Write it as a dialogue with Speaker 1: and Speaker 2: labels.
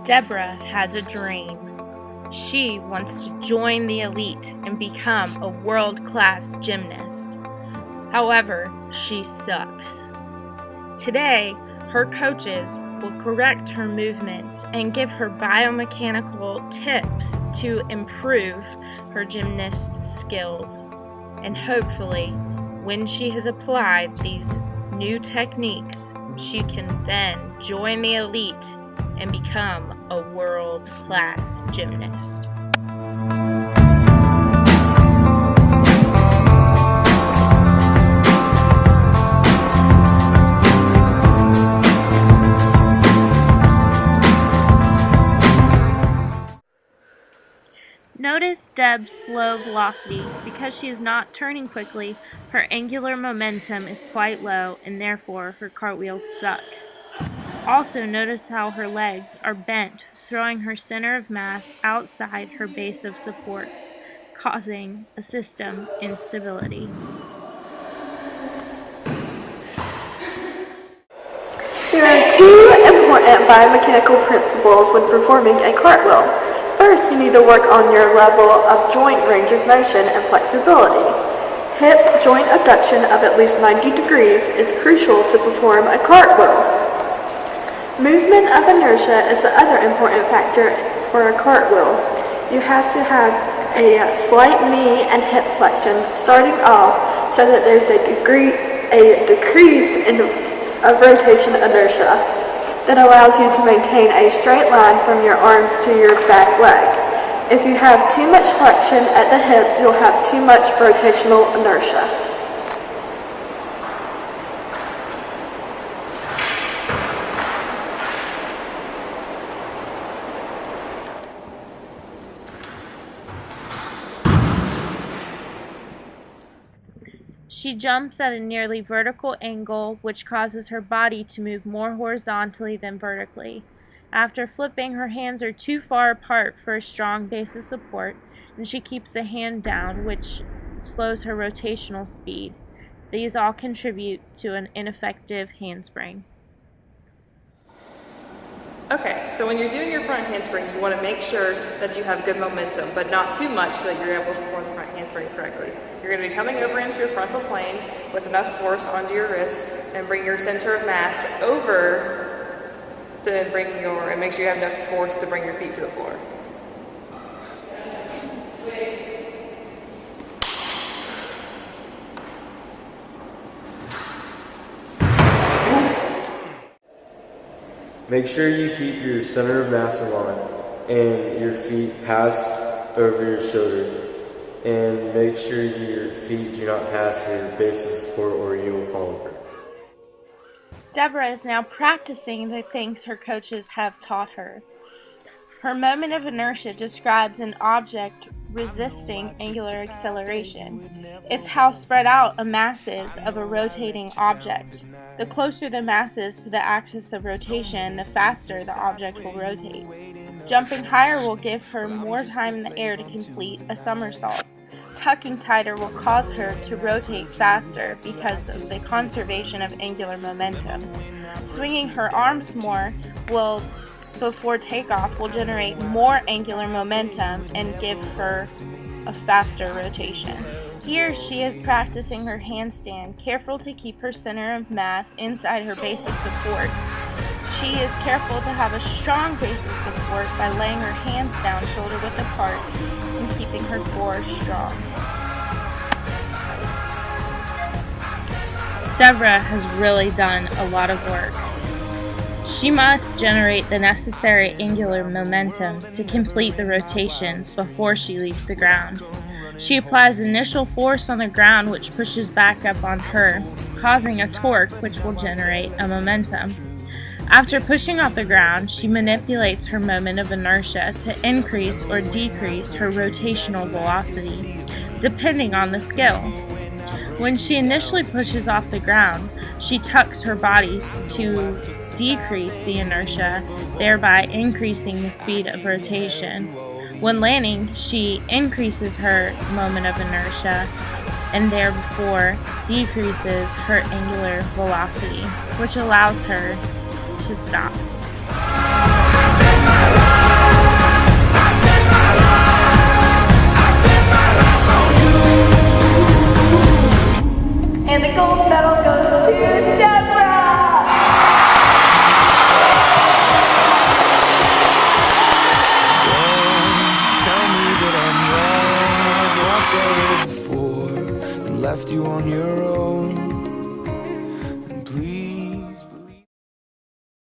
Speaker 1: Deborah has a dream. She wants to join the elite and become a world-class gymnast. However, she sucks. Today, her coaches will correct her movements and give her biomechanical tips to improve her gymnast skills. And hopefully, when she has applied these new techniques, she can then join the elite and become a world-class gymnast. Notice Deb's slow velocity. Because she is not turning quickly, her angular momentum is quite low and therefore her cartwheel sucks. Also notice how her legs are bent, throwing her center of mass outside her base of support, causing a system instability.
Speaker 2: There are two important biomechanical principles when performing a cartwheel. First, you need to work on your level of joint range of motion and flexibility. Hip joint abduction of at least 90 degrees is crucial to perform a cartwheel. Movement of inertia is the other important factor for a cartwheel. You have to have a slight knee and hip flexion starting off so that there's a decrease of rotation inertia that allows you to maintain a straight line from your arms to your back leg. If you have too much flexion at the hips, you'll have too much rotational inertia.
Speaker 1: She jumps at a nearly vertical angle, which causes her body to move more horizontally than vertically. After flipping, her hands are too far apart for a strong base of support, and she keeps the hand down, which slows her rotational speed. These all contribute to an ineffective handspring.
Speaker 3: Okay, so when you're doing your front handspring, you want to make sure that you have good momentum, but not too much so that you're able to perform the front handspring correctly. You're going to be coming over into your frontal plane with enough force onto your wrists and bring your center of mass over to and make sure you have enough force to bring your feet to the floor.
Speaker 4: Make sure you keep your center of mass aligned and your feet passed over your shoulder. And make sure your feet do not pass your base of support or you will fall over.
Speaker 1: Deborah is now practicing the things her coaches have taught her. Her moment of inertia describes an object resisting angular acceleration. It's how spread out a mass is of a rotating object. The closer the mass is to the axis of rotation, the faster the object will rotate. Jumping higher will give her more time in the air to complete a somersault. Tucking tighter will cause her to rotate faster because of the conservation of angular momentum. Swinging her arms more before takeoff will generate more angular momentum and give her a faster rotation. Here she is practicing her handstand, careful to keep her center of mass inside her base of support. She is careful to have a strong base of support by laying her hands down shoulder width apart and keeping her core strong. Deborah has really done a lot of work. She must generate the necessary angular momentum to complete the rotations before she leaves the ground. She applies initial force on the ground, which pushes back up on her, causing a torque which will generate a momentum. After pushing off the ground, she manipulates her moment of inertia to increase or decrease her rotational velocity, depending on the skill. When she initially pushes off the ground, she tucks her body to decrease the inertia, thereby increasing the speed of rotation. When landing, she increases her moment of inertia and therefore decreases her angular velocity, which allows her to stop.
Speaker 5: left you on your own.